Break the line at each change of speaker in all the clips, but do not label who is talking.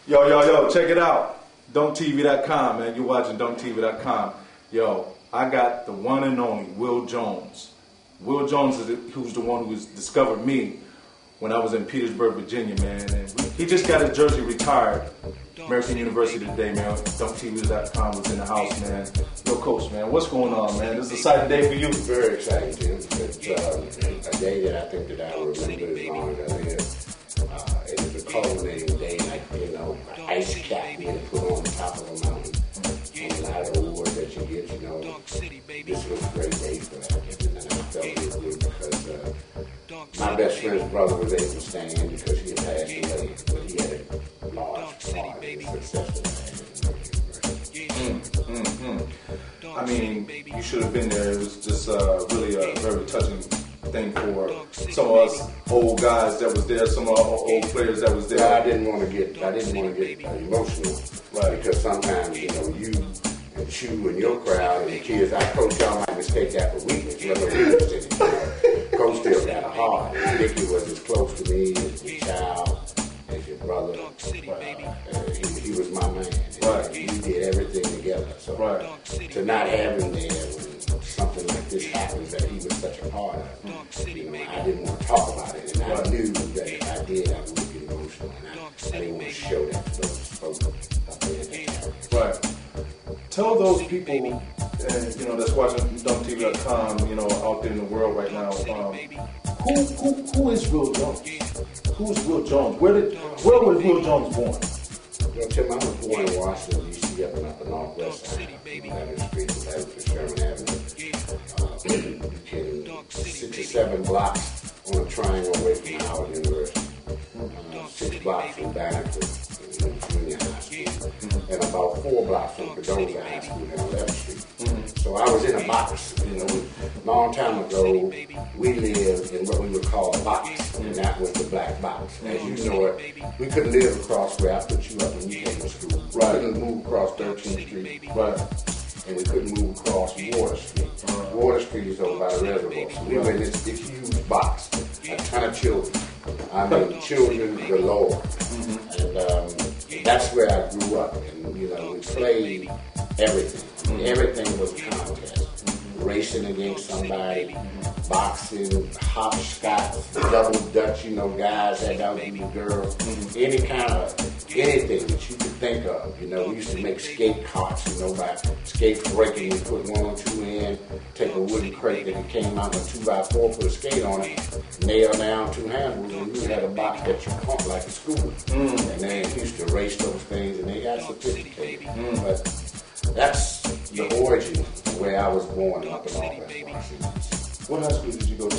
Yo, check it out. DunkTV.com, man. You're watching DunkTV.com. Yo, I got the one and only Will Jones. Will Jones is who's the one who's discovered me when I was in Petersburg, Virginia, man. And he just got his jersey retired. American University today, man. DunkTV.com was in the house, man. Yo, Coach, man, what's going on, man? This is an exciting day for you.
Very exciting, Tim. It's a day that I think that I will remember as long as I live. It is a culminating day, like, you know, an ice cap being put on the top of a mountain. And a lot of awards that you get, you know, this was a great day for that. And I felt real good because my best friend's brother was able to stand because he had passed away, but he had a large part in the success of that.
I mean, you should have been there. It was just really a very touching thing for some of us old guys that was there, some of our old players that was there.
I didn't want to get emotional, right? Because sometimes, you know, you and Chew and your crowd and the kids I coach, y'all might mistake that for weakness. You know, Coach still got a heart. Dickie was as close to me as your child, as your brother. He was my man.
Right.
We did everything together. So to not have him there when something like this happens that he was such a part of, you know, I didn't want to talk about it, and I knew that if I did, I would get emotional, and I didn't want to show that to those folks up there at the time.
Right. Tell those people, you know, that's watching DunkTV.com, you know, out there in the world right now, who is Will Jones? Who's Will Jones? Where was Will Jones born?
Well, Tim, I was born in Washington, D.C., up in the northwest side, 11th Street, 11th Sherman Avenue. You can 6 or 7 blocks on a triangle away from Howard University, 6 blocks from Banneker, junior high school, and about 4 blocks from Padoza High School on 11th Street. So I was in a box, you know. Long time ago, we lived in what we would call a box, and that was the black box. As you know it, we couldn't live across where I put you up when you came to school. We couldn't move across 13th Street. And we couldn't move across Water Street. Water Street is over by the reservoir. So we were in this huge box, a ton of children. I mean, children galore. And that's where I grew up. And, you know, we played everything. Everything was a contest. Racing against somebody, boxing, hopscotch, double dutch, you know, guys had out with girls, any kind of, anything that you could think of. You know, we used to make skate carts, you know, by skate breaking, you put 1 or 2 in, take a wooden crate that came out with a 2x4, put a skate on it, nail down 2 handles, and you had a box that you pumped like a school. And they used to race those things, and they got sophisticated. But that's the origin of where I was born up in Northwest Washington.
What high school did you go to?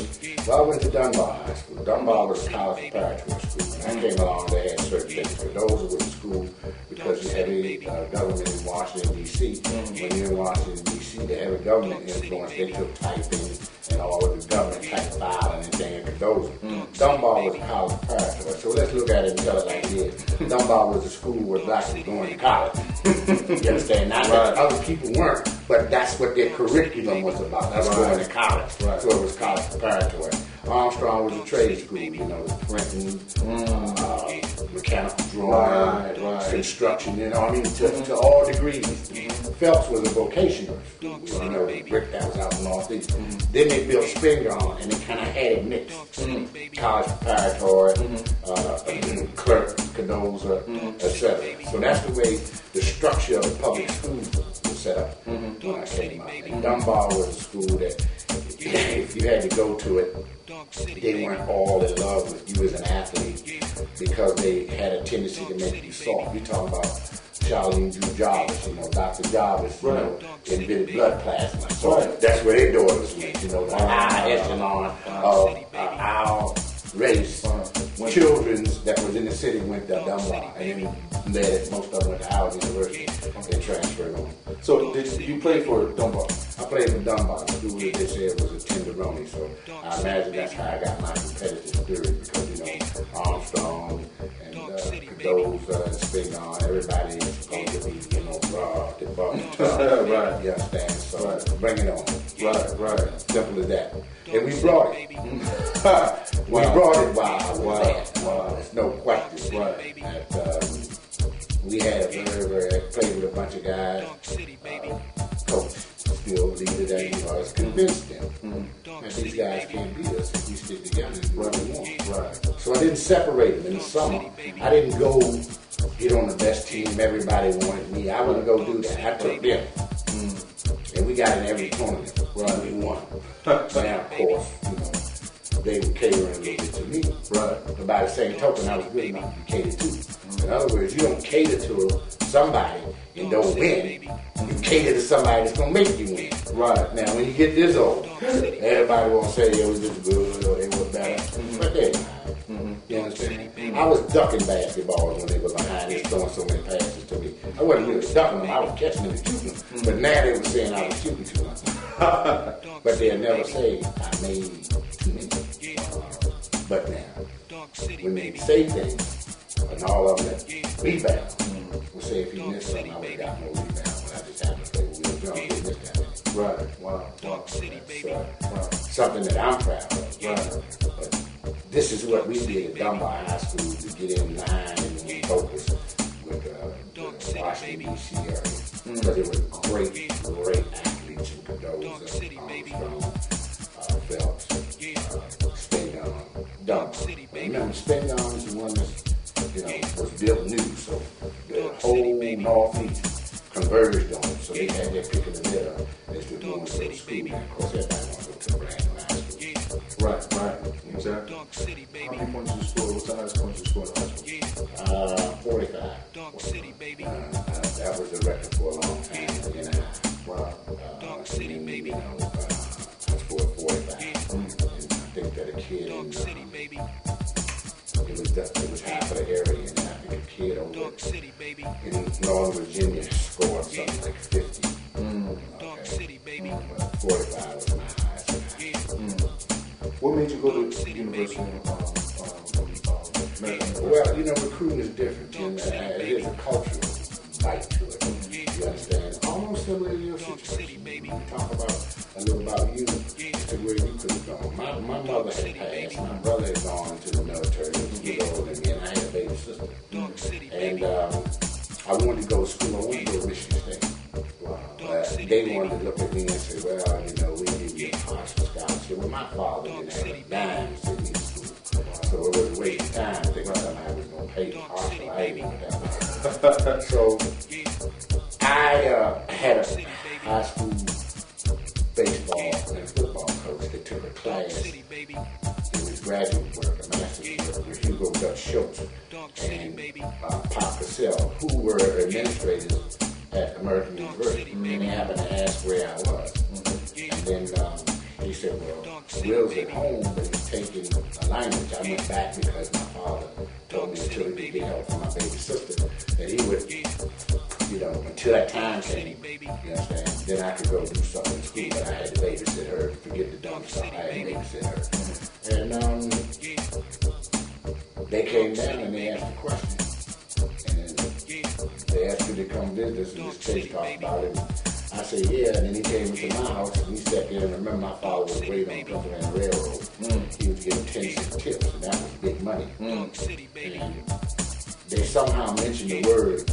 Well, I went to Dunbar High School. Dunbar was a college preparatory school. When I came along, they had certain things. For those who were in school, because you had a government in Washington, D.C. When you're in Washington, D.C., they had a government influence. They took typing and all of the government type filing and things for those. Dunbar was a college preparatory. So let's look at it and tell it like this. Dunbar was a school where blacks were going to college. You understand? Not that other people weren't, but that's what their curriculum was about. That's going to college. So it was college preparatory. Armstrong was a trade school, you know, printing, mechanical drawing, construction, you know, I mean, to all degrees. Phelps was a vocational school, you know, the brick that was out northeast. Then they built Spingarn, and they kind of had it mixed. College preparatory, clerk, Cadoza, etc. So that's the way the structure of the public schools was set up when I came out. And Dunbar was a school that, if you had to go to it, they weren't all in love with you as an athlete because they had a tendency to make you soft. You talk about Charlene Drew Jarvis, you know, Dr. Jarvis, you know, invented blood plasma. So that's where their daughters went, you know, the high echelon of our race. Children that was in the city went to Dunbar, and then led most of them went to Howard University and transferred on.
So did you play for Dunbar?
I played for Dunbar. The school that they said was a tenderoni, so I imagine that's how I got my competitive spirit because, you know, Armstrong and Cadoza and Spingarn, everybody is supposed to be, you know, broad, the tough. You understand? So bring it on.
Right.
Simple as that. And we brought it. We brought it while I was there. There's no question. We had a very, played with a bunch of guys. Coach still leader that he was, convinced them that these guys can't beat us if we stick together and do what we want.
Right.
So I didn't separate them in the summer. I didn't go get on the best team. Everybody wanted me. I wouldn't go do that. I took them. And we got in every tournament. Right. We won. Now, of course, they were catering a little bit to me.
Right.
But by the same token, I was good enough to be catered to. In other words, you don't cater to somebody and don't win. You cater to somebody that's going to make you win.
Right.
Now, when you get this old, everybody won't say they was just good or they were better. But they're not. You understand? I was ducking basketballs when they were behind us, throwing so many passes to me. I wasn't really ducking them. I was catching them and shooting them. But now they were saying I was shooting too much. But they'll never say I made too many. But now, when they say things, and all of them that rebound, will say if he missed something, I would have got no rebound. When I just happened to play with Will Jones, he missed that many.
Right. Wow.
Something that I'm proud of.
Right.
But this is what we did at Dunbar High School to get in line and focus with the Washington, D.C. area. Because it was great athletes who could those Armstrong, Phelps, Dunk. Remember, Spin-Gun was the one that was built new, so the whole Northeast converged on it. So they had their pick in the middle. They still going to go to school. And of course, everybody wanted to go to Brandon High School.
Right. Exactly. How many points you scored? What's the highest points you scored in high school?
45. That was the record for a long time. Wow. I scored 45. And I think that a kid it was half of the area, and I think a kid over in Northern Virginia scored something like 50. But 45 was my highest.
What made you go to the University of
Well, recruiting is different, and there's a cultural bite to it. You understand? Almost similar to your situation. We talk about a little about you to where you could have gone. My mother had passed. My brother had gone to the military. He was older than me, and I had a baby sister. And I wanted to go to school. I wanted to go to Michigan State. They wanted to look at me and say, well, we need to get a Hartford scholarship. Well, my father didn't have a dime to send me to school. So it was a waste of time thinking somehow I was going to pay for Hartford. I didn't know that. So I had a high school baseball and football coach that took a class. It was graduate work, a master's work, with Hugo Dutch Schultz and Pop Cassell, who were administrators at American University. And they happened to ask where I was. And then he said, well, Will's at home, but he's taking alignments. I went back because my father told me until he could get help from my baby sister, that he would, until that time came, you understand, then I could go do something in school, but I had to babysit her. Forget the dumb stuff, I had to babysit her. And they came down and they asked a question. And they asked me to come visit us, and Miss Chase talked about it. I said, yeah, and then he came into my house, and we sat there, and remember my father was waiting on Pennsylvania Railroad. He was getting 10-cent tips, and that was big money. And they somehow mentioned the word,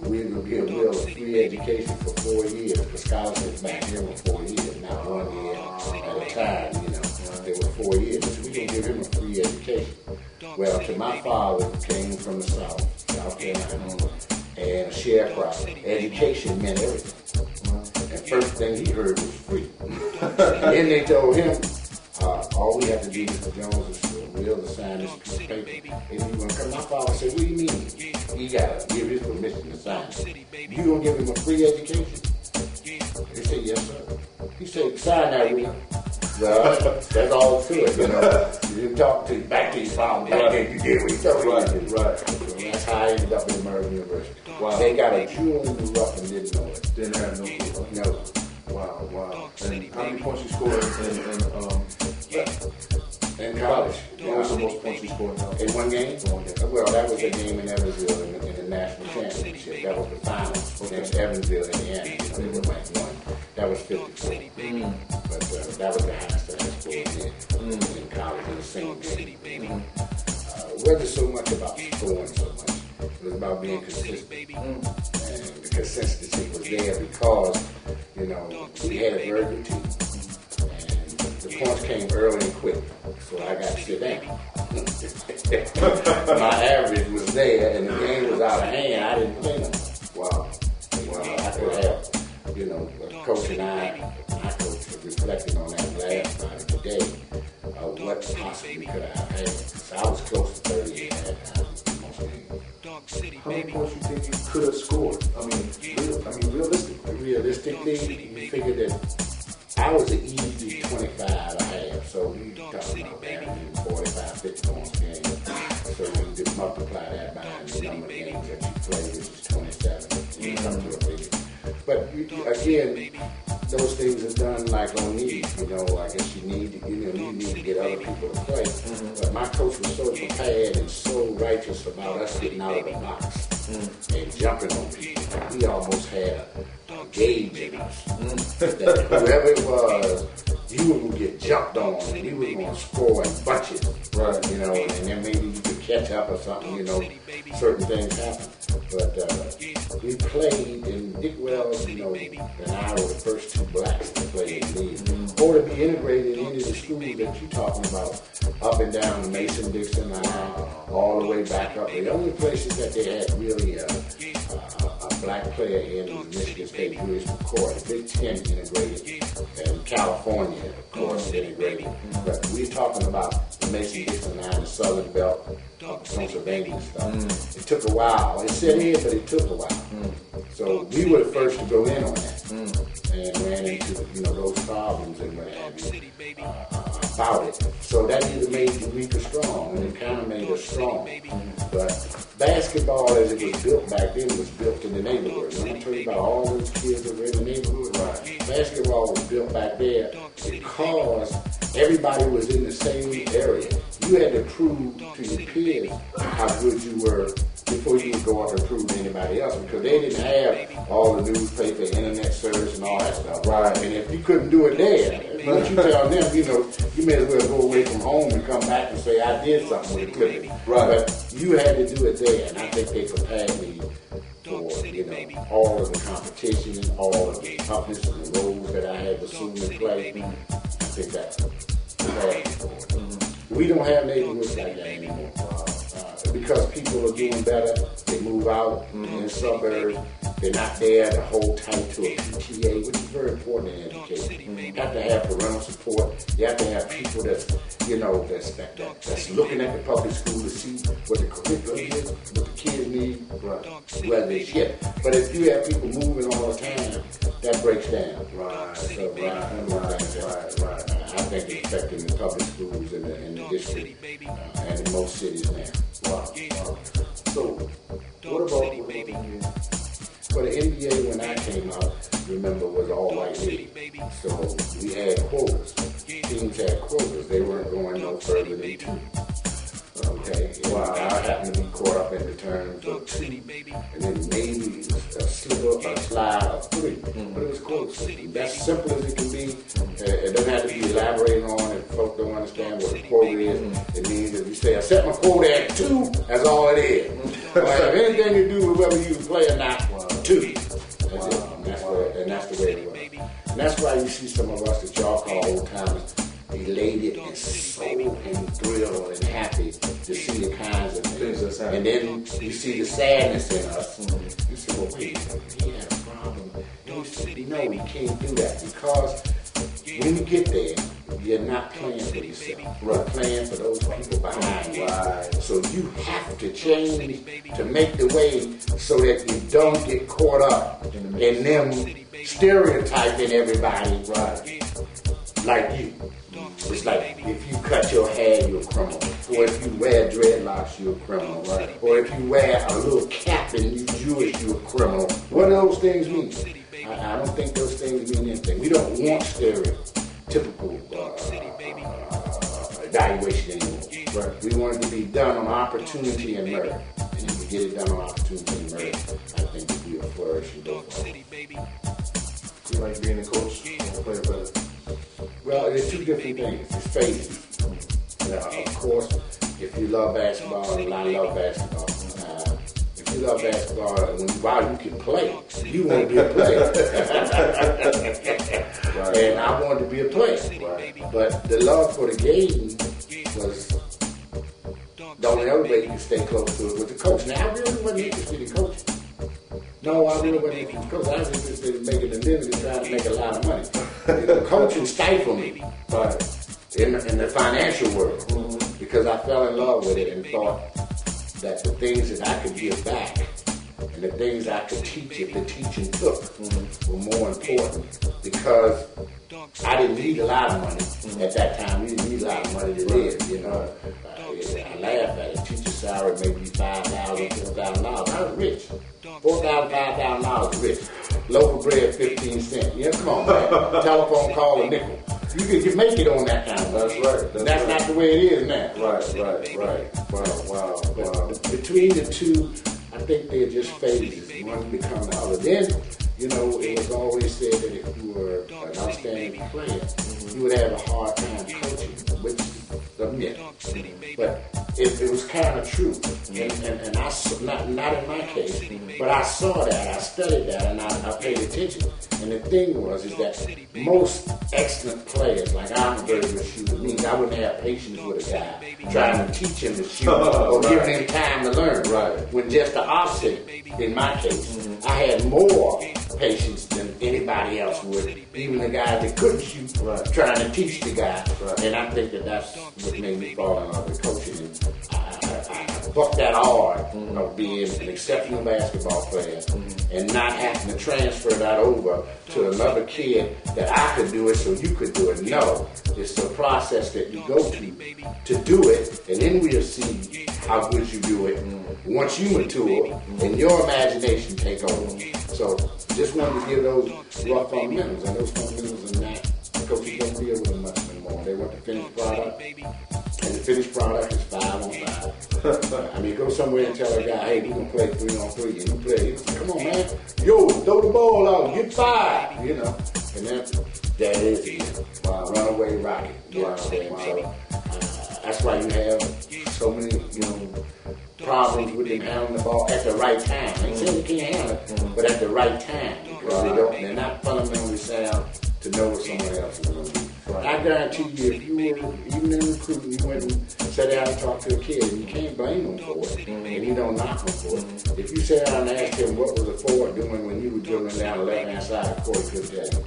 we're going to give Will a free education for 4 years, because scholarships back then were 4 years, not 1 year at a time, They were 4 years. So we're going to give him a free education. Well, to my father, who came from the South Carolina, and a sharecropper, education meant everything. And first thing he heard was free. And then they told him, all we have to do, Mr. Jones, is for Will to sign this piece of paper. And he going to come. My father said, what do you mean? He got to give his permission to sign it. You going to give him a free education? They said, yes, sir. He said, sign that, Will. Well, that's all to it, You talk back to your father, back to you did what he told you.
Right.
So that's how I ended up in American University.
Wow.
They got a jewel in the rough and didn't know it.
Didn't have no clue.
No.
Wow. And how many points you scored
in college?
What was the most points you scored
in one game? Well, that was a game in Evansville in the national championship. That was the finals against Evansville, Indiana. They were ranked one. That was 54. But that was the highest that I scored in college in the same game. It wasn't so much about scoring so much. It was about being consistent. And the consistency was there because, you know, we had a very good team. And the points came early and quick. So I got to sit down. My average was there and the game was out of hand. I didn't play them. Wow. I could have, you know, Coach and my coach reflecting on that last night today. What possibly could I have had? So I was close to 30 at that time.
How many points you think you could have scored? I mean, realistically.
Realistically, you figure that I was an easy 25 a half. So you talking about averaging 45, 50 points a game. So you just multiply that by the number of games that you play, which is 27. You come to a figure. But again, those things are done like on need. You know, I guess you need to get other people to play. But my coach was so prepared and so righteous about us getting out of the box and jumping on people. He almost had a gauge in us. That whoever it was, you were going to get jumped on and you were going to score in bunches. Right. You know, and then maybe you could catch up or something, you know, certain things happen. But we played in Dick Wells, you know, and I were the first two blacks to play in the league. Or to be integrated into the school that you're talking about, up and down the Mason-Dixon line, all the way back up. The only places that they had really a black player in was Michigan State Jewish McCoy, the Big Ten integrated, and California, of course, integrated. But we're talking about the Mason-Dixon line, the Southern Belt, Pennsylvania stuff. It took a while. It set in, but it took a while. So we were the first to go in on that and ran into, you know, those problems and what have you about it. So that either made you weak or strong, and it kind of made us strong. But basketball, as it was built back then, was built in the neighborhood. When I tell you about all those kids that were in the neighborhood, basketball was built back there because everybody was in the same area. You had to prove to your peers how good you were before you would go up and prove to anybody else, because they didn't have all the newspaper, internet service, and all that stuff. Right. And if you couldn't do it there, once you tell them, you know, you may as well go away from home and come back and say, I did something with it. Right. But you had to do it there, and I think they prepared me for, you know, all of the competition and all of the toughness and the roles that I had to assume and play. I think that's prepared me for it. We don't have neighborhoods like that anymore. Because people are doing better, they move out in the suburbs, they're not there to hold tight to a PTA, which is very important in education. You have to have parental support. You have to have people that's, you know, that's looking at the public school to see what the curriculum is, what the kids need, whether it's yet. But if you have people moving all the time, that breaks down. Right. So, right. I think it's affecting the public schools in the district and in most cities now. Wow. So, what about the NBA? Well, the NBA, when I came out, remember, was all white league. So we had quotas. Teams had quotas. They weren't going no further than 2. Okay. Wow. I happened to be caught up in the terms of 2, and then maybe a slide of 3. But it was close. That's simple as it can be. It doesn't have to be elaborated on if folks don't understand what a quota is. It means that you say, I set my quota at 2, that's all it is. Well, have anything to do with whether you play or not, 2. That's it. And that's the way it was. And that's why you see some of us that y'all call old timers elated and so and thrilled and happy to see the kinds of things that's happening. And then you see the sadness in us. You say, well, wait, he had a problem. And we say, no, we can't do that, because when you get there, you're not playing for yourself. You're playing for those people behind you. So you have to change to make the way so that you don't get caught up in them stereotyping everybody like you. It's like if you cut your hair, you're a criminal. Or if you wear dreadlocks, you're a criminal. Or if you wear a little cap and you're Jewish, you're a criminal. What do those things mean? I don't think those things mean anything. We don't want stereotypical evaluation anymore. We want it to be done on opportunity and merit. And if we get it done on opportunity and merit, I think we'll flourish and go forward.
You like being a coach or a player better?
Well, there's 2 different things. It's phases. Of course, if you love basketball, and I love basketball, if you love basketball while you can play. You want to be a player.
Right.
And I wanted to be a player.
Right.
But the love for the game was the only other way you can stay close to it with the coach. Now, I really wasn't interested in coaching. No, I really wasn't interested in coaching. I was interested in making a living and trying to make a lot of money. You know, coaching stifled me.
Right.
In the financial world, because I fell in love with it and thought that the things that I could give back and the things I could teach if the teaching took were more important, because I didn't need a lot of money at that time. We didn't need a lot of money to live, you know. I laugh at it. Teacher's salary maybe $5,000, $4,000. I was rich. $4,000, $5,000 rich. Local bread, 15 cents. Yeah, come on, man. Telephone call, a nickel. You can make it on that kind of money.
That's right.
That's not the way it is now.
Right. Wow.
Between the two, I think they're just phases. One become the other. Then, you know, it was always said that if you were an outstanding player, you would have a hard time coaching, which is a myth. But it was kind of true. And I, not in my case, but I saw that, I studied that, and I paid attention. And the thing was, is that most excellent players, like I'm a very good shooter, means I wouldn't have patience with a guy trying to teach him to shoot or giving him time to learn.
Right.
When just the opposite, in my case, I had more patience than anybody else would, even the guys that couldn't shoot, trying to teach the guy. And I think that's what made me fall in love with coaching. And I bucked that hard of being an exceptional basketball player and not having to transfer that over to another kid that I could do it so you could do it. No, it's a process that you go to do it, and then we'll see how good you do it once you mature and your imagination take over. So just wanted to give those rough fundamentals, and those fundamentals are not, coaches don't deal with them much anymore. They want the finished product, and the finished product is 5-on-5. I mean, go somewhere and tell a guy, hey, we're going to play 3-on-3, and you play, you say, come on, man, yo, throw the ball out, get 5, you know. And that is it. Runaway rocket. You know what I'm saying? So that's why you have so many, you know, problems with them handling the ball at the right time. I ain't saying you can't handle it, but at the right time, because they're not fundamentally sound to know what someone else is going to do. I guarantee you, if you were, even in recruiting, you went and sat down and talked to a kid, and you can't blame him for it, and you don't knock him for it. If you sat down and asked him what was the forward doing when you were dribbling down the left-hand side of the court, he couldn't tell you.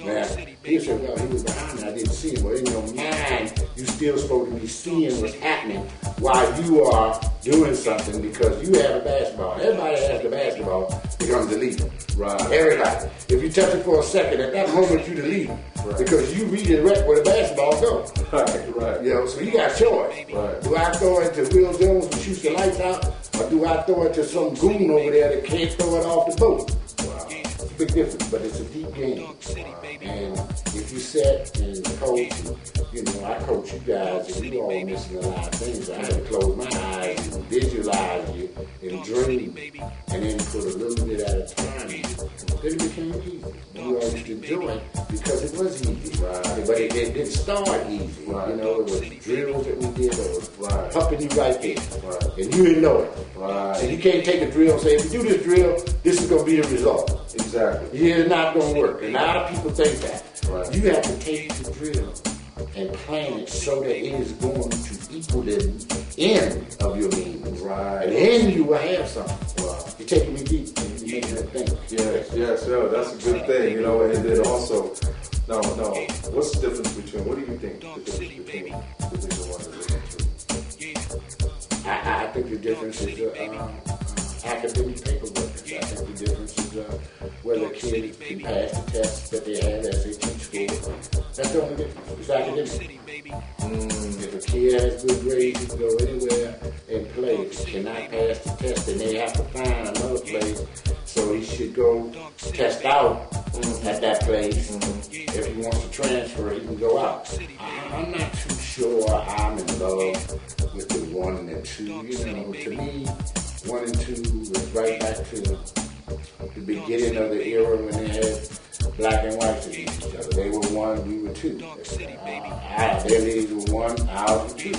Now, he said, well, he was behind me, I didn't see him. Well, in your mind, you still supposed to be seeing what's happening while you are doing something, because you have a basketball. Everybody has the basketball, becomes the leader.
Right.
Everybody. If you touch it for a second, at that moment you the leader. Because you redirect where the basketball goes.
Right.
You know, so you got choice.
Right.
Do I throw it to Will Jones who shoots the lights out, or do I throw it to some goon over there that can't throw it off the boat? It's a big difference, but it's a deep game. And if you sit and coach, you know, I coach you guys, and you all missing a lot of things. I had to close my eyes and visualize you and dream, and then put a little bit at a time. Then it became easy. You all used to enjoy it because it was easy. But it didn't start easy. You know, it was drills that we did that was pumping you right there. And you didn't know it. So you can't take a drill and say, if you do this drill, this is going to be the result.
Exactly.
It's not going to work. And a lot of people think that. You have to take the drill and plan it so that it is going to equal the end of your means. And then you will have something. You're taking me deep and you're making it think.
Yes, that's a good thing, you know, and then also, no, what's the difference between, what do you think the difference between Division 1 and Division 2?
I think the difference is academic paperwork. I think the difference is whether a kid can pass the tests that they have as they teach school. That's the only difference. It's academic. If a kid has good grades, he can go anywhere and play. If he cannot pass the test, then they have to find another place. So he should go test out at that place. If he wants to transfer, he can go out. I'm not too sure I'm in love with the 1 and the 2. You know, to me, 1 and 2 is right back to the beginning of the era when they had black and whites against each other. They were one, we were two. Their leagues were one, ours were two.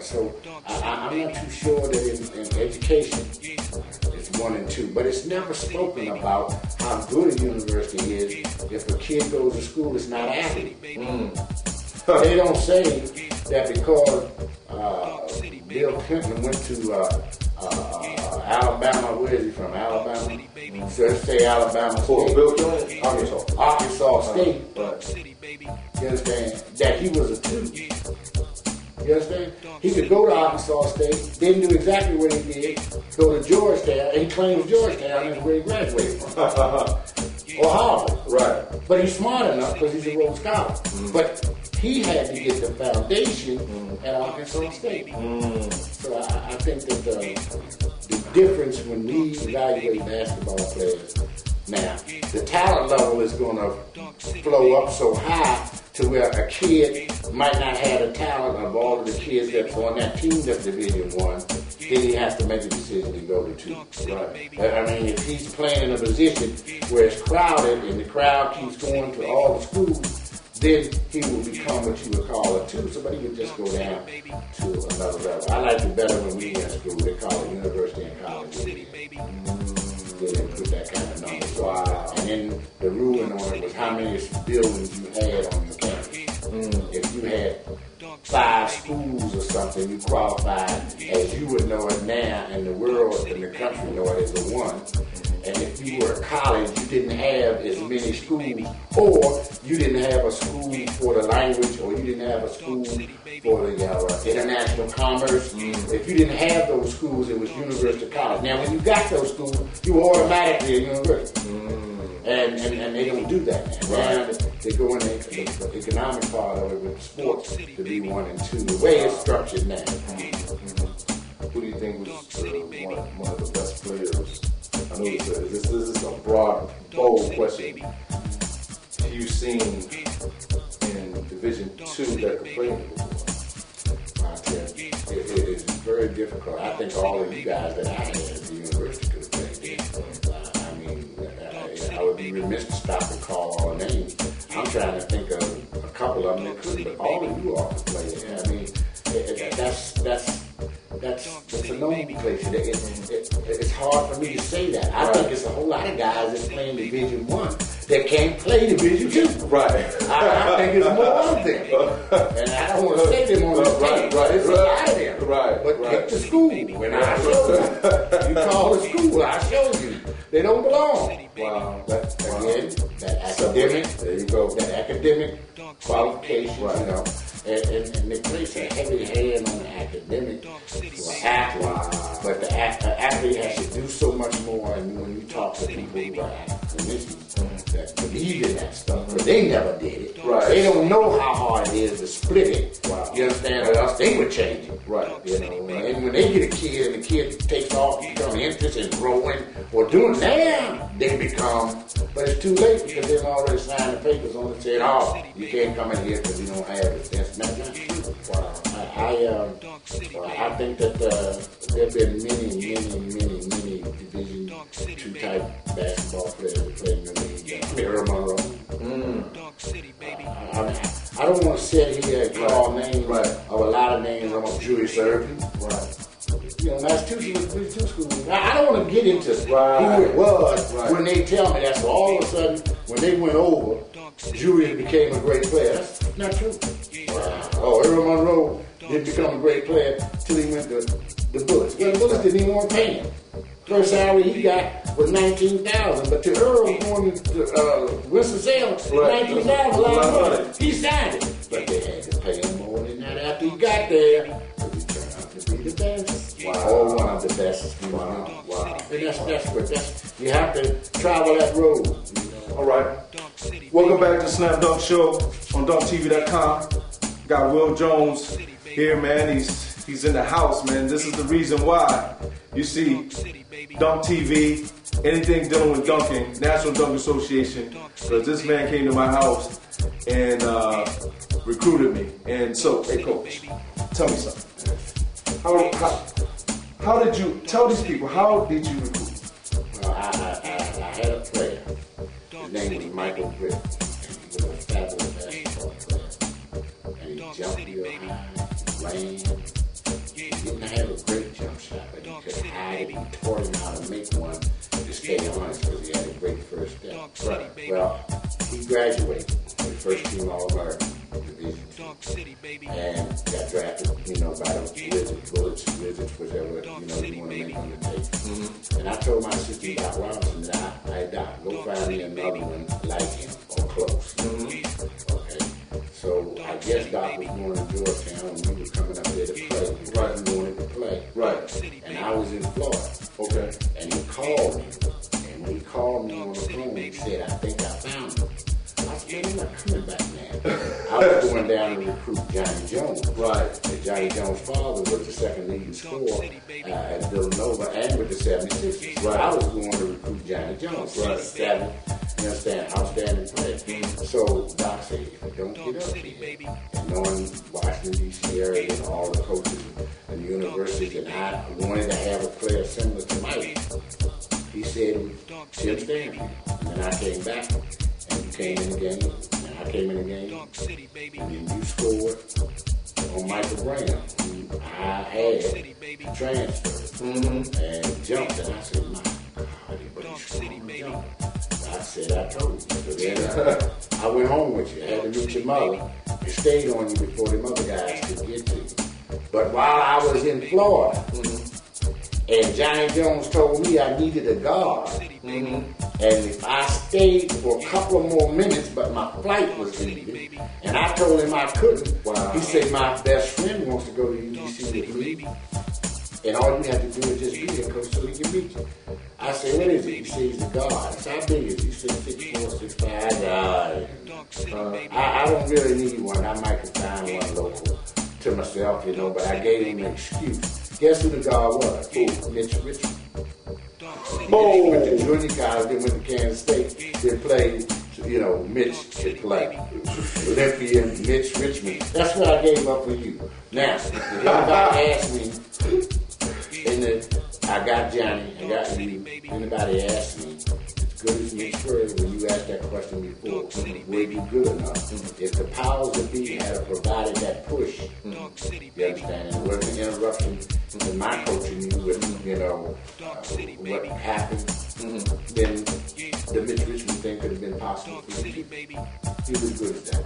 So I'm not too sure that in education it's 1 and 2, but it's never spoken about how good a university is if a kid goes to school it's not an athlete. They don't say that because Bill Clinton went to Alabama. Where is he from? Alabama. So let's say Alabama State.
Bill Clinton,
Arkansas State. You understand? That he was a 2. You understand? He could go to Arkansas State, didn't do exactly what he did, go to Georgetown, and he claims Georgetown is where he graduated from. Or Harvard. Right. But he's smart enough because he's a Rhodes Scholar. But he had to get the foundation at Arkansas State. So I think that the difference when we evaluate basketball players, now, the talent level is going to flow up so high to where a kid might not have the talent of all of the kids that's on that team that's Division I, then he has to make a decision to go to 2. Right. I mean, if he's playing in a position where it's crowded and the crowd keeps going to all the schools, then he will become what you would call a 2. Somebody would just go down to another level. I liked it better when we went to school. They call it university and college. They didn't put that kind of number. Wow. And then the ruling on it was how many buildings you had on your campus. If you had 5 schools or something, you qualified as you would know it now, and the world and the country know it as a 1. And if you were a college, you didn't have as many schools, or you didn't have a school for the language, or you didn't have a school for the international commerce. If you didn't have those schools, it was university college. Now, when you got those schools, you were automatically a university. And they don't do that now. Now they go in the economic part of it with sports to be 1 and 2. The way it's structured now.
Who do you think was one of the best players? I know this is a broad, bold question. You've seen in Division II that could play in
it is very difficult. I think all of you guys that I had at the university could have played there. I would be remiss to stop and call all names. I'm trying to think of a couple of them that could, but all of you all could play there. I mean, that's a nomenclature. It's hard for me to say that. I think it's a whole lot of guys that's playing Division I that can't play Division II.
Right.
I think it's more of them. And I don't want to say them on this tape. Right. It's a lot of them.
Right.
But pick the school. When I show you, you call the school, I show you. They don't belong.
Wow.
Again, that academic, there you go, that academic qualification, you know. And they place a heavy hand on the academic for an athlete, but the athlete has to do so much more. And when you talk to people who are academicians that believe in that stuff, but they never did it. Right. They don't know how hard it is to split it. Wow. You understand? Or else they would change it. Right. You know. And when they get a kid and the kid takes off, become interested in growing or doing that, they become. But it's too late because they've already signed the papers on it saying, "Oh, you can't come in here because you don't have it." That's not true. Wow. I think that there have been many Division II type basketball players that play in the league. Earl Monroe. I don't want to sit here and call names of a lot of names. I'm a Jewish Irving. Right. You know, Massachusetts was two schools. I don't want to get into who it was when they tell me that. So all of a sudden, when they went over, Julius became a great player. That's not true. Wow. Oh, Earl Monroe didn't become a great player until he went to the Bullets. Well, the Bullets didn't even want to pay him. First salary he got was $19,000, but to Earl going to Winston-Salem, $19,000, a lot of money. He signed it, but they had to pay him more than that after he got there. But he turned out to be the best. Wow. Or one of the best. Wow. Wow. And that's you have to travel that road. You know?
All right. Welcome back to Slam Dunk Show on DunkTV.com. Got Will Jones here, man. He's in the house, man. This is the reason why you see Dunk TV, anything dealing with dunking, National Dunk Association, because this man came to my house and recruited me. And so, hey, Coach, tell me something. How did you, tell these people, how did you recruit?
I had a player. His name was Michael Britt. And he was a fabulous basketball player. And he jumped real high, ran. He didn't have a great jump shot, but he could hide it. He taught him how to make one to stay honest because he had a great first step. Right. Well, he graduated with first team All-American Division II. And got drafted, by the Wizards, whatever, you want to make on the tape. Mm-hmm. And I told my assistant, Doc Robinson, that hey, Doc, go find me another one like him or close. Mm-hmm. Okay. So I guess Doc was going to Georgetown and we were coming up there to play. Right. He wanted to play. Right. And I was in Florida. Okay. And he called me. And when he called me on the phone, he said, I think I found him. I said, man, I'm not coming back, man. I was going down to recruit Johnny Jones. Right. And Johnny Jones' father was the second leading scorer at Villanova and with the 76ers. Right. I was going to recruit Johnny Jones. Right. Outstanding player. So Doc said, if you don't get up here, and knowing Washington, D.C. area and all the coaches and the universities, and I wanted to have a player similar to Mike, he said, Tim Stanley. And then I came back, and you came in the game, and I came in the game, and then you scored on Michael Brown, who I had transferred, and jumped, and I said, my God, but he's strong jump. I said, I told you. So then I went home with you. I had to meet your mother. It stayed on you before the other guys could get to you. But while I was in Florida, and Johnny Jones told me I needed a guard, and if I stayed for a couple of more minutes, but my flight was leaving, and I told him I couldn't, he said, my best friend wants to go to UDC with me, and all you have to do is just be there, coach, so he can beat you. I said, what is it? He said, he's a guard. I said, how big is he? He said, 6'4", 6'5". I don't really need one. I might could find one local to myself, but I gave him an excuse. Guess who the guard was? Mitch Richmond. He went to junior college, then went to Kansas State, then played, Mitch could play. Olympian Mitch Richmond. That's what I gave up for you. Now, if anybody asked me, I got Johnny, I got you. Anybody asked me, as good as Mitch Spurs, when you asked that question before, were you good enough? If the powers that be had provided that push, you understand, and it wasn't an interruption in my coaching you with, what happened, then the Mitch Richmond thing could have been possible for you. He was good at that.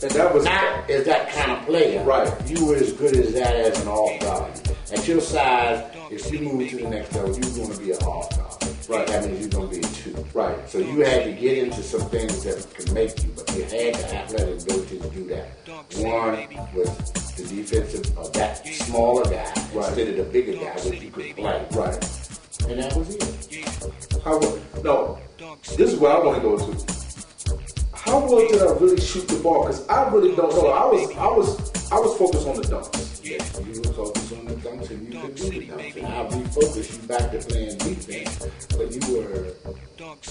And that was not as that kind of player. Right. You were as good as that as an all-star. At your size, if you move to the next level, you're going to be an all-star. Right. That means you're going to be a 2. Right. So you had to get into some things that could make you, but you had the athletic ability to do that. One was the defensive of that smaller guy instead of the bigger guy which you could play. Right. And that was it.
No, this is where I want to go to. How well did I really shoot the ball? Because I really don't know. I was focused on the dunks.
Yes, you were focused on the dunks, and you could do the dunks. And I'll refocus you back to playing defense. But you were,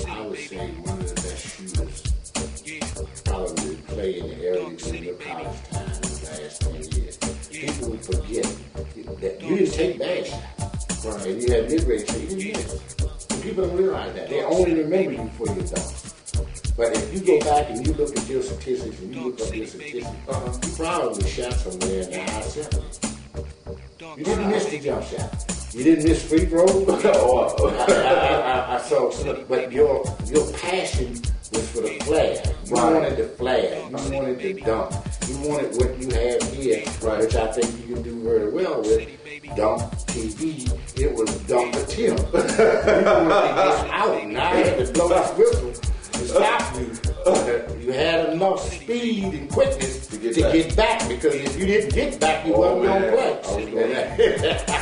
I would say, one of the best shooters probably play in the area during your college time in the last 10 years. People would forget that you didn't take bad shots. Right. And you had mid-range shots. You didn't miss. And people don't realize that. They only remember you for your dunks. But if you go back and you look at your statistics and you look up your statistics, you probably shot somewhere in the high 70s. You didn't miss the jump shot. You didn't miss free throws. But your passion was for the flash. You wanted the flash. You wanted the dunk. You wanted what you have here, which I think you can do very well with DunkTV. It was Dunk a Tim. You wanted to get out, and I had to blow this whistle to stop you. You had enough speed and quickness to get back, because if you didn't get back, you wasn't going to play.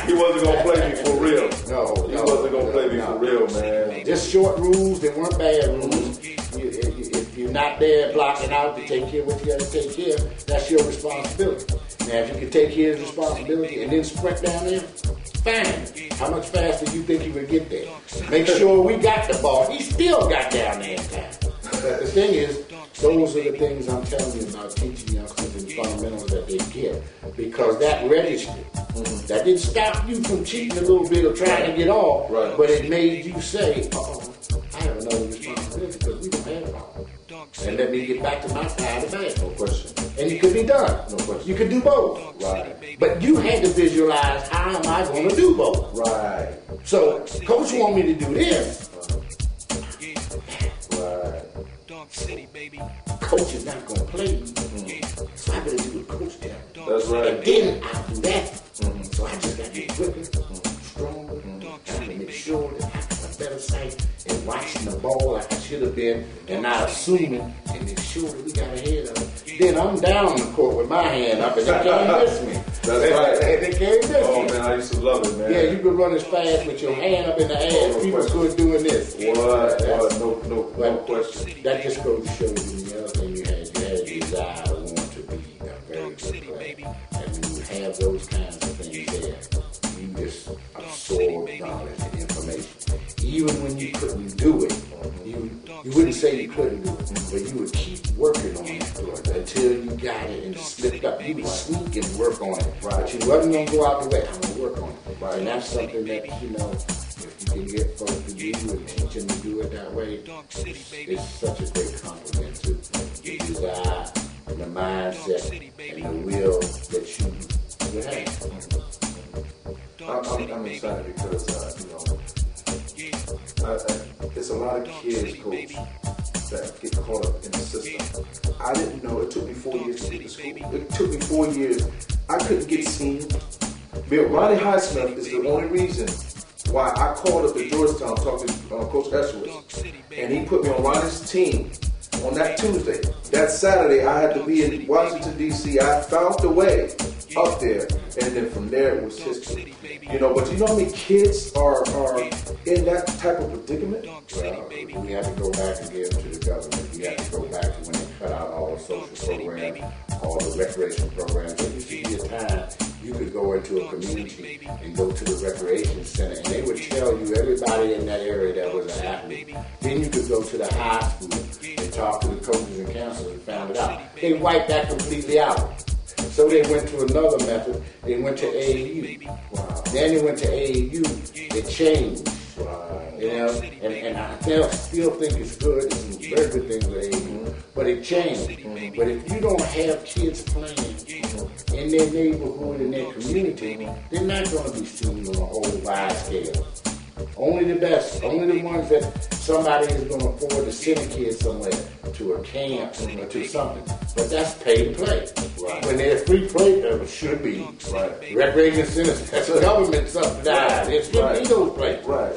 He wasn't going to play me for real.
No.
He wasn't going to play me for real, man.
Just short rules. They weren't bad rules. If you're not there blocking out to take care of what you got to take care of, that's your responsibility. Now, if you can take care of his responsibility and then sprint down there, fine. How much faster do you think he would get there? Make sure we got the ball. He still got down there in time. But the thing is, those are the things I'm telling you about teaching youngsters and fundamentals that they get. Because that registered. That didn't stop you from cheating a little bit or trying to get off, but it made you say, I have another responsibility because we don't have it all. And let me get back to my side of the bag.
No question.
And you could be done.
No question.
You could do both.
Right.
But you had to visualize, how am I going to do both?
Right.
So, coach want me to do this.
Right.
Coach is not going to play me. So I better do what coach does.
That's right.
And then I'll do that. So I just got to get quicker, stronger, and to make sure that I have a better sight and watching the ball like I should have been and not assuming and make sure that we got ahead of it. Then I'm down the court with my hand up and they can't miss me.
That's right.
They can't miss me.
Oh, man, I used to love it, man.
Yeah, you could run as fast with your hand up in the air. People could doing this.
What? No question.
That just goes to show you the other thing you had a desire to want to be a very good player. And when you have those kinds of things there, you just absorb knowledge and information. Even when you couldn't do it, you wouldn't say you couldn't do it, but you would keep working on it until you got it and slipped up. You would sneak and work on it. But you wasn't going to go out the way. I'm going to work on it. And that's something that, if you can get folks to do and teach them to do it that way, it's such a great compliment to the desire and the mindset and the will that you would have.
I'm excited because, there's a lot of kids, Coach, that get caught up in the system. I didn't know. It took me 4 years to get to school. It took me 4 years. I couldn't get seen. But Ronnie Highsmith is the only reason why I called up at Georgetown talking to Coach Eshworth. And he put me on Ronnie's team on that Tuesday. That Saturday, I had to be in Washington, D.C. I found the way up there. And then from there, it was history. But you know how many kids are in that type of predicament?
Well, we have to go back again to the government. We have to go back to when they cut out all the social programs, all the recreation programs. There used to be a time you could go into a community and go to the recreation center, and they would tell you everybody in that area that was an athlete. Then you could go to the high school and talk to the coaches and counselors and found it out. They wiped that completely out. So they went to another method. They went to AAU. Wow. Then they went to AAU. It changed. Wow. And I still think it's good. There's some very good things with AAU. But it changed. But if you don't have kids playing in their neighborhood, in their community, they're not going to be seen on a whole wide scale. Only the best, only the ones that somebody is going to afford to send a kid somewhere to a camp or to something. But that's pay to play. Right. When there's free play, there should be. Right. Recreation centers, that's government subsidized. There should be those places.
Right.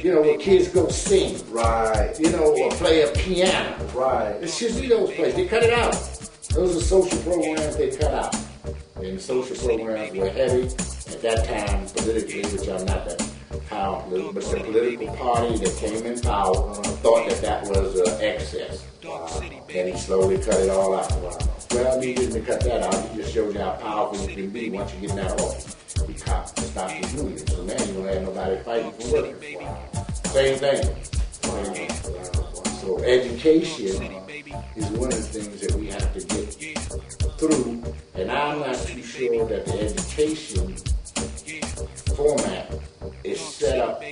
Where kids go sing.
Right.
Or play a piano.
Right.
There should be those places. They cut it out. Those are social programs they cut out. And the social programs were heavy at that time politically, which I'm not that powerful, but the political party that came in power thought that was excess. Wow. And he slowly cut it all out. Wow. Well, he didn't cut that out. He just showed you how powerful you can be once you get in that office. He stopped the union. So now you don't have nobody fighting for workers. Wow. Same thing. Wow. So education is one of the things that we have to get through. And I'm not too sure that the education format is set up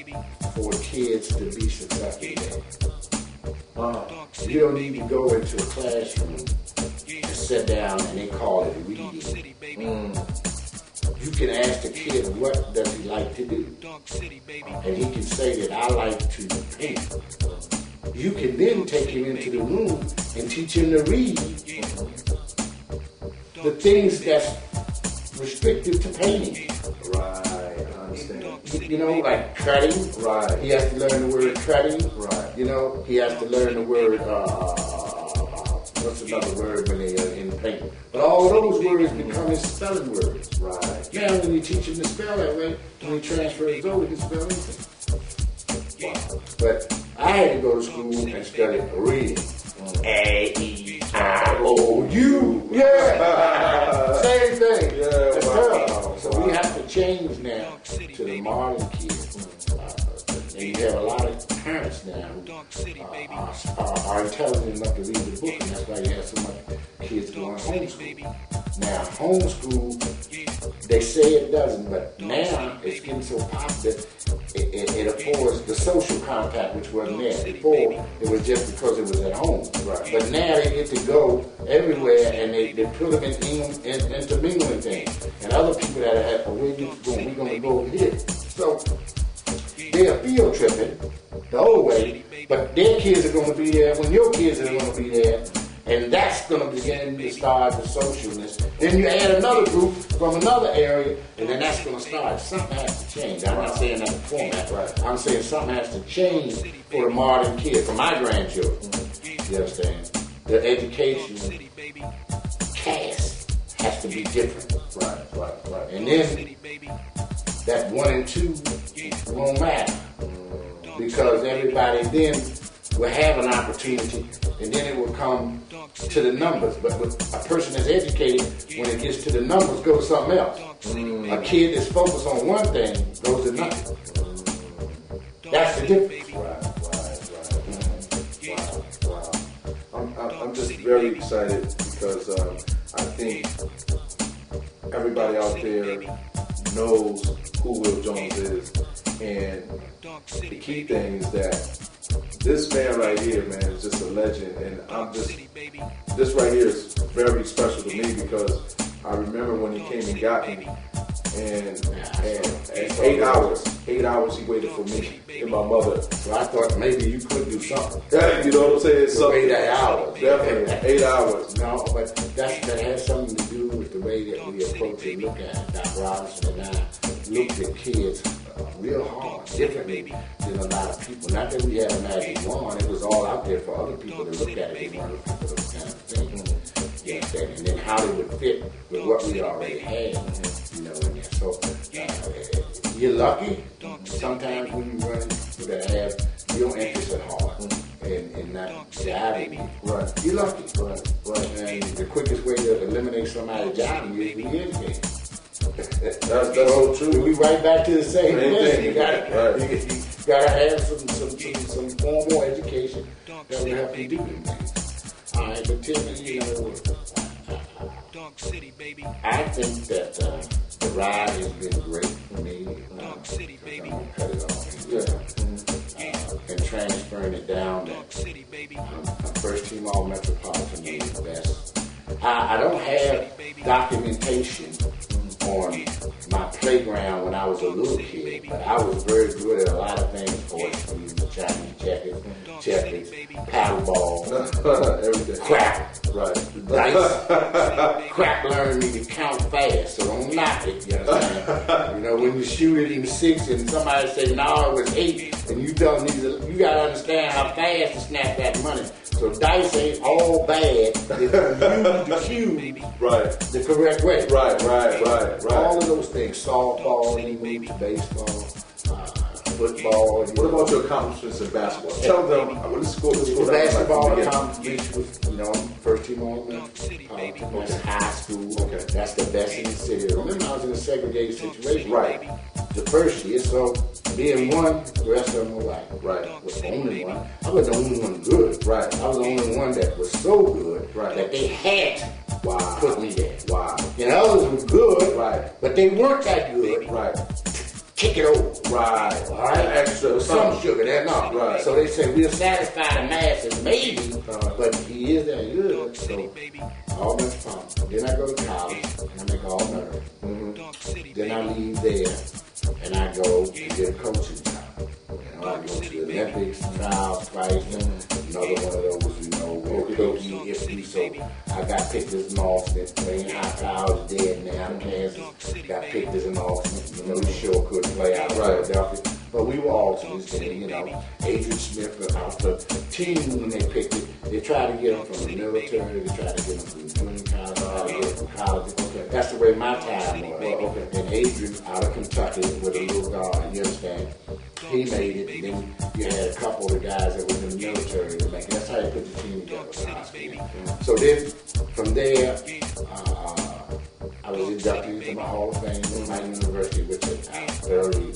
for kids to be successful there. You don't need to go into a classroom and sit down and they call it reading. You can ask the kid what does he like to do. And he can say that I like to paint. You can then take him into the room and teach him to read the things that's restricted to painting.
Right.
Like cutting.
Right.
He has to learn the word cutting.
Right.
He has to learn the word, what's another word when they are in paint? But all those words become his spelling words.
Right.
Now when you teach him to spell that way, when he transfers over, he can spell anything. Wow. But I had to go to school and study reading. A-E-I-O-U. Yeah. Same thing.
Yeah,
wow. So we have to change now to the modern kids. And you have a lot of parents now who are intelligent enough to read the book, and that's why you have so much kids going homeschool. Now, homeschool, they say it doesn't, but now it's getting so popular, it affords the social contact which wasn't there. Before, it was just because it was at home. Right. But now they get to go everywhere, and they put them into mingling things. And other people that are where you going, we're going to go over here. So they are field tripping the whole way, but their kids are going to be there when your kids are going to be there. And that's going to begin to start the socialness. Then you add another group from another area, and then that's going to start. Something has to change. I'm not saying that the format, right? I'm saying something has to change for the modern kid, for my grandchildren. You understand? The education cast has to be different. Right. And then that 1 and 2 won't matter. Because everybody then will have an opportunity, and then it will come to the numbers. But with a person that's educated, when it gets to the numbers, goes to something else. A kid that's focused on one thing goes to nothing. That's the difference.
Wow. I'm just very excited because I think everybody out there knows who Will Jones is, and the key thing is that this man right here, man, is just a legend, and this right here is very special to me because I remember when he came and got me, and 8 hours he waited for me and my mother.
So I thought maybe you could do something.
Yeah, you know what I'm saying?
So 8 hours.
Definitely, 8 hours.
No, but that has something to do with the way that we approach and look at it. Doc Robinson and I looked at kids real hard, differently than a lot of people. Not that we had a magic wand, it was all out there for other people to look at it. They wanted to look at those kind of things. You understand? And then how they would fit with what we already had, in there. So you're lucky sometimes when you run people that have your interests at heart and not jiving you.
Right.
You're lucky. Right. And the quickest way to eliminate somebody jiving you is to be educated.
That's so true.
We right back to the same thing. You gotta have some formal education that will help you do these things. All right, but tell me, I think that the ride has been great for me. I'm gonna cut it off. And transferring it down. First team all metropolitan is the best. I don't have documentation on my playground when I was a little kid, but I was very good at a lot of things. Sports, Chinese checkers, paddleball,
everything.
Crap,
Right.
dice. Crap learned me to count fast, so don't knock it. You understand? When you shoot it in 6 and somebody say no, it was 8, and you tell them you gotta understand how fast to snap that money. So dice ain't all bad if you use the cube the correct way.
Right.
All of those things, softball, baseball, football.
What about your accomplishments in basketball? Tell them. Let's go
The basketball accomplishment was, first team all that's high school.
Okay.
That's the best in the city. Remember, I was in a segregated situation.
Right.
The first year, so being one, the rest of them were white.
Right.
I was the only one. I was the only one good.
Right.
I was the only one that was so good that they had to put me there.
Wow.
And others were good, but they weren't that good.
Right.
Kick it over.
Right.
All right.
Extra.
Some sugar, that's not.
Right.
So they say we'll satisfy the masses, maybe, but he is that good. So all that's fun. Then I go to college and I make all American. Then I leave there and I go and get a coaching job. I go to the Olympics, trials twice. Another one of those, So I got picked as an alternate. Playing high power is dead now. Kansas got picked as an alternate. We sure couldn't play out of Philadelphia. But we were alternates then, Adrian Smith was out the team when they picked it. They tried to get him from the military. They tried to get him from junior college. Tried to get him from college. That's the way my time was. And Adrian out of Kentucky with a little guard, you understand? He made it, and then you had a couple of the guys that were in the military to make it. That's how you put the team together. So then, from there, I was inducted into my Hall of Fame at my university, which is very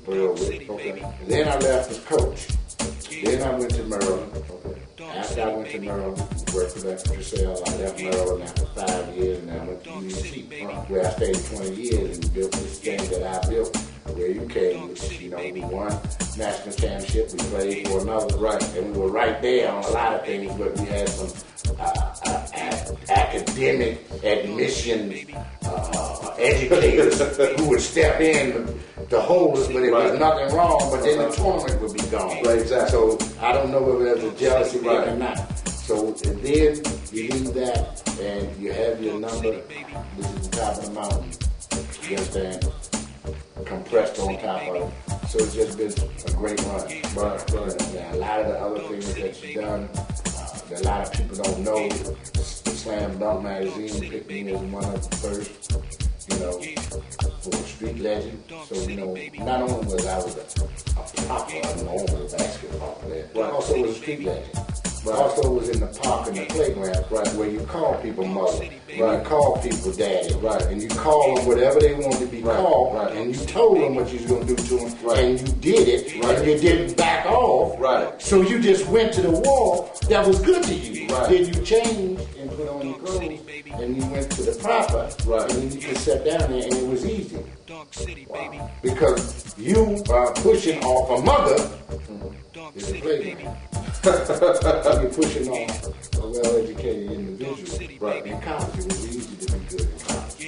thrilled with. And Then I left as coach. Then I went to Maryland. After I went to Maryland, worked for that Giselle, I left Maryland after 5 years, and I went to UNC, where I stayed 20 years and built this game that I built. Where you came, which, you know, we won national championship, we played for another, right, and we were right there on a lot of things, but we had some academic admission educators who would step in to hold us, but if there's nothing wrong, but then the tournament would be gone.
Right, exactly.
So I don't know whether there's a jealousy there or not. So and then you leave that and you have your number, which is the top of the mountain. You understand? Compressed on top of it. So it's just been a great run. Right. A lot of the other things that you've done, that a lot of people don't know. The Slam Dunk magazine picked me as one of the first, you know, for a street legend. So, you know, not only was I a popular, normal basketball player, but also was a street legend. Also was in the park and the playground, right, where you call people mother, and you call people daddy, and you call them whatever they wanted to be called, and you told them what you was going to do to them, and you did it, and you didn't back off, so you just went to the wall that was good to you. Then you changed and put on your clothes, and you went to the proper, and then you could sit down there, and it was easy. Because you are pushing off a mother is a playground. You're pushing off a well-educated individual. In college, it was easy to be good in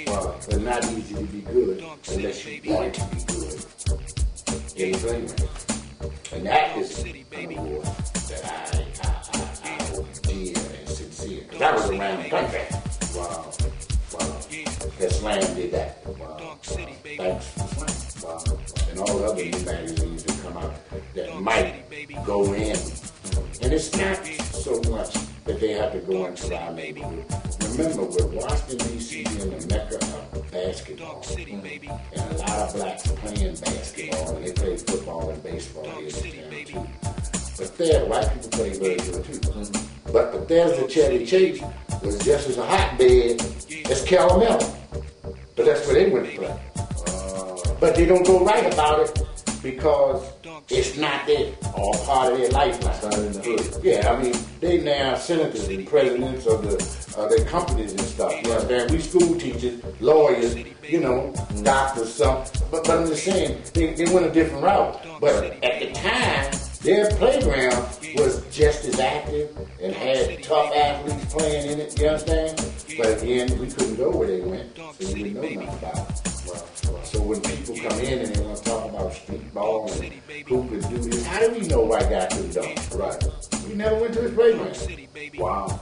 college. But not easy to be good unless you want to be good in the playground. And that is an award that I hold dear and sincere. Because I was around the country. Wow. That Slam did that. Thanks to Slam. And all the other new magazines that come out that might go in. And it's not so much that they have to go into our neighborhood. Remember, with Washington, D.C. being the mecca of basketball, and a lot of blacks playing basketball, and they play football and baseball here in town too. But there, white people play very good too. But there's the Chevy Chase was just as a hotbed as Calamella. But that's where they went to play. But they don't go right about it because it's not there, all part of their lifeline. Yeah, I mean, they now senators and presidents of their companies and stuff. You understand? We school teachers, lawyers, you know, doctors, some. But I'm just saying, they went a different route. But at the time, their playground was just as active and had tough athletes playing in it. You understand? But again, we couldn't go where they went, so we didn't know nothing about it. So when people come in and they want to talk about street ball and who could do this, how do we know white guy couldn't dunk? We never went to his playground.
Wow.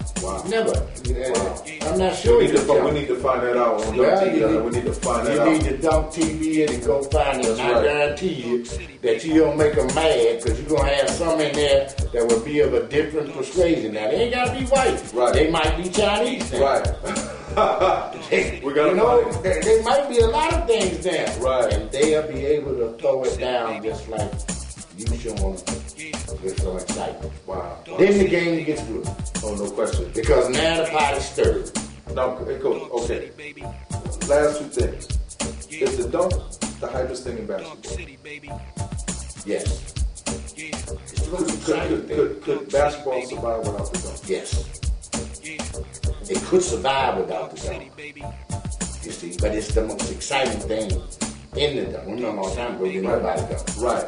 Never.
Wow.
I'm not sure.
We need to find that out on DunkTV. We need to find that out.
You need to DunkTV and go find it. I guarantee you that you don't make them mad because you're going to have some in there that will be of a different persuasion. Now, they ain't got to be white. They might be Chinese now. There might be a lot of things there. And they'll be able to throw it down just like you showing with some excitement. Then the game gets good.
Oh, no question.
Because now the pot is stirred.
Now, hey, Coach, okay. Last two things. Is the dunk the hypest thing in basketball?
Yes. It's the most exciting thing.
Could basketball survive without the dunk?
Yes. It could survive without the dunk. You see, but it's the most exciting thing in the dunk. Remember all the time ago, you know about the dunk.
Right.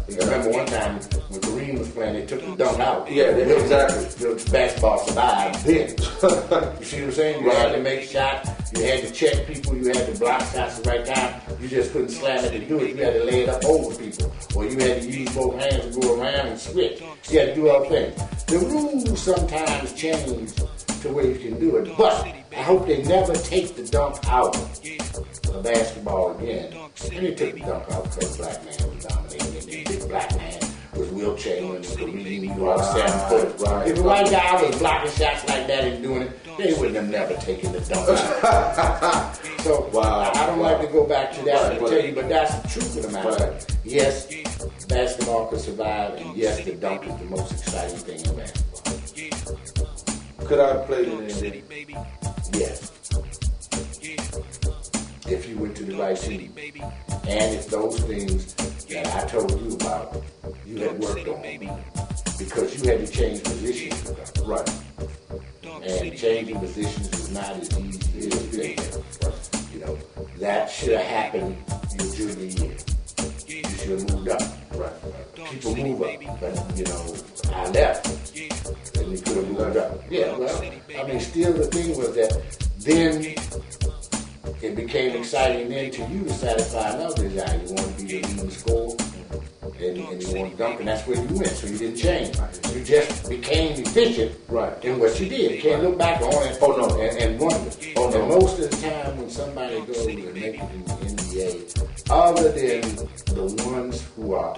Remember one time when Kareem was playing, they took the dunk out.
Yeah, exactly.
The basketball survived then. You see what I'm saying? You had to make shots. You had to check people. You had to block shots at the right time. You just couldn't slam it to do it. You had to lay it up over people. Or you had to use both hands to go around and switch. You had to do all things. The rules sometimes change to where you can do it. But I hope they never take the dunk out of basketball again. And they took the dunk out because black man was dominating. The big black man was Will Chamberlain and Kareem. You all 7 foot. If a white guy was blocking shots like that and doing it, they wouldn't have never taken the dunk out. So I don't like to go back to that and tell you, but that's the truth of the matter. Yes, basketball could survive, and yes, the dunk is the most exciting thing in basketball.
Could I have played in the NBA?
Yes. If you went to the right team. And if those things that I I told you about, you had worked on because you had to change positions.
Right.
And changing positions is not as easy as you think. You know, that should have happened your junior year. You should have moved up. Right. People move up. But, you know, I left. And you could have moved up. Yeah, well, I mean, still the thing was that then it became exciting then to you to satisfy another desire. You want to be the leading scorer. And you want to dunk, and that's where you went, so you didn't change. You just became efficient in what you did. You can't look back on it and wonder. And most of the time when somebody goes and make it in the NBA, other than the ones who are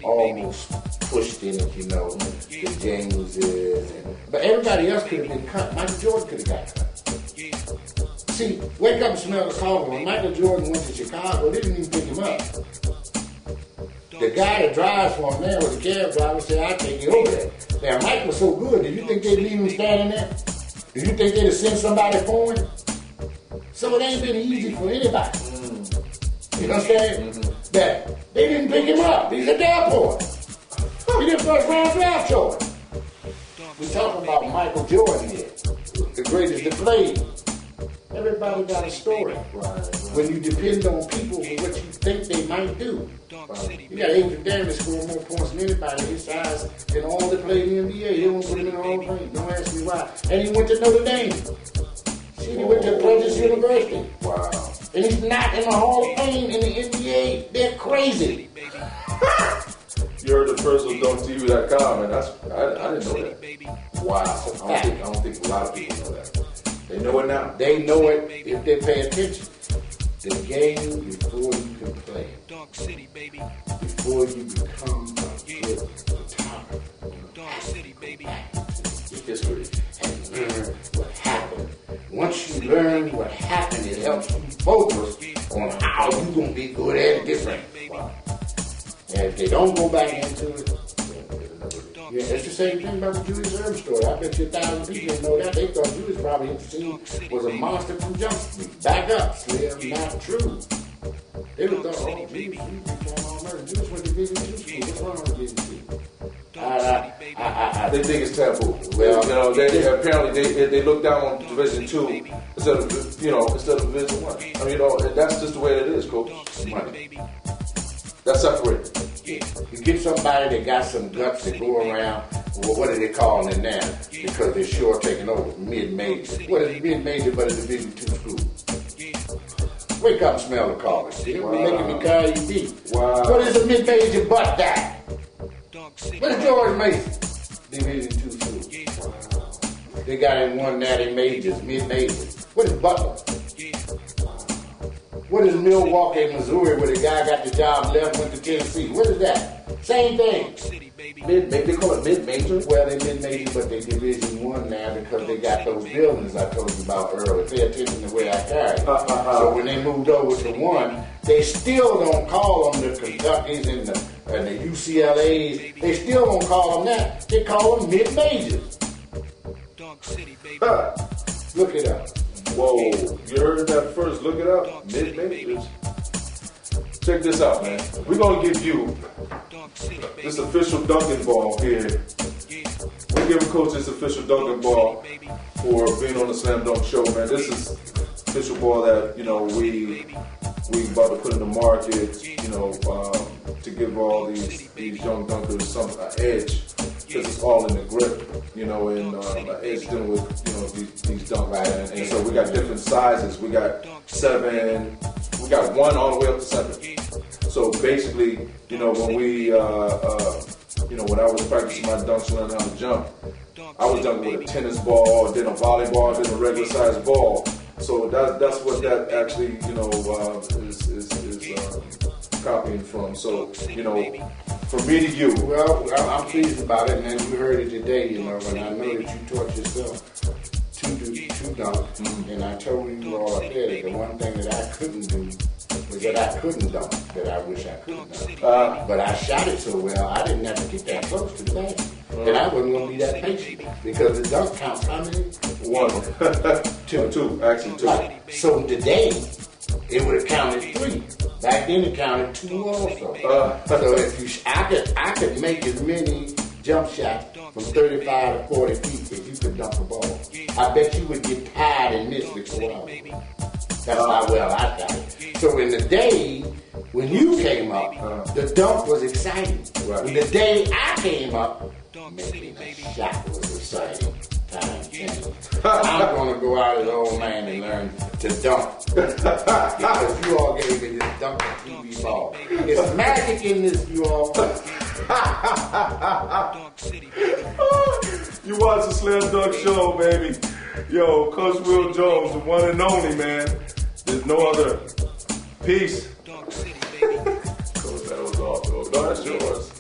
almost pushed in it, you know, the Jameses, but everybody else could have been cut. Michael Jordan could have got cut. See, wake up and smell the coffee. When Michael Jordan went to Chicago, they didn't even pick him up. The guy that drives for him there was a cab driver said, I'll take you over there. Now, Mike was so good, did you think they'd leave him standing there? Did you think they'd have sent somebody for him? So it ain't been easy for anybody. You know what I'm saying? That they didn't pick him up. He's a draft boy. He did first round draft choice. We're talking about Michael Jordan here, the greatest that played. Everybody got a story. When you depend on people for what you think they might do. You got Adrian Davis scoring more points than anybody his size and all that played in the NBA. They won't put him in the Hall of Fame. Don't ask me why. And he went to Notre Dame. See, he went to Prentice University.
Wow.
And he's not in the Hall of Fame in the NBA. They're crazy.
You heard it first on DunkTV.com, and I didn't know that.
Wow. I don't think a lot of people know that. They know it now.
They know it if they pay attention. The game before you can play. Dog City, baby. Before you become a good photographer. Dog City, baby. History and learn what happened. Once you learn what happened, it helps you focus on how you're going to be good at it different. Wow. And if they don't go back into it, yeah, it's the same thing about the Julius Erb story. I bet you 1,000 people didn't know that. They thought Julius probably was a monster from Jump Street. Back up, Slim. Not true. They would thought, oh, Julius went to Division II school. What's wrong with Division II?
They think it's taboo.
Well,
you know, they apparently they look down on Division II instead of Division I. I mean, you know, that's just the way it is, Coach. Money. That's separated.
You get somebody that got some guts to go around, well, what are they calling it now? Because they're sure taking over, mid-major. What is mid-major but a Division II school? Wake up and smell the coffee. You're making me call you deep.
Wow.
What is a mid-major but that? What is George Mason? Division II school. Wow. They got in one natty majors, mid-majors. What is Butler? What is Milwaukee, Missouri, where the guy got the job left, went to Tennessee? What is that? Same thing.
They call it mid-major?
Well, they mid-major, but they Division I now because they got those buildings I told you about earlier. Pay attention to the way I carry it. So when they moved over to one, they still don't call them the Kentuckys and the UCLAs. They still don't call them that. They call them mid-majors. Look it up.
Whoa, you heard that first. Look it up. Mid-majors. Check this out, man. We're going to give you this official dunking ball here. We're giving Coach this official dunking ball for being on the Slam Dunk Show, man. This is official ball that, you know, we about to put in the market, you know, to give all these young dunkers some edge. Because it's all in the grip, you know, and edge dealing with, you know, these dunks. And so we got different sizes. We got 7, we got 1 all the way up to 7. So basically, you know, when when I was practicing my dunks, learning how to jump, I was dunking with a tennis ball, then a volleyball, then a regular sized ball. So that's what that actually, you know, is copying from. So, you know, from me to you.
Well, I'm pleased about it, man. You heard it today, you know, and I know that you taught yourself to dunk. And I told you all up there that the one thing that I couldn't do was that I couldn't dunk, that I wish I could dunk. But I shot it so well, I didn't have to get that close to the bag. And I wasn't going to be that patient because the dunk counts how many?
1. 2. Actually 2.
Right. So today, it would have counted 3. Back then it counted 2 also. So if you, I could make as many jump shots from 35 to 40 feet if you could dunk the ball. I bet you would get tired and miss before I would. That's how well I got it. So in the day when you came up, the dunk was exciting.
Right.
When the day I came up, making a shot was exciting. Time changed. I'm going to go out as an old man and learn to dunk. Because you all gave me this DunkTV ball. It's magic in this, you all.
You watch the Slam Dunk Show, baby. Yo, Coach Will Jones, the one and only, man. There's no other. Peace. Coach, that was awesome. No, that's yours.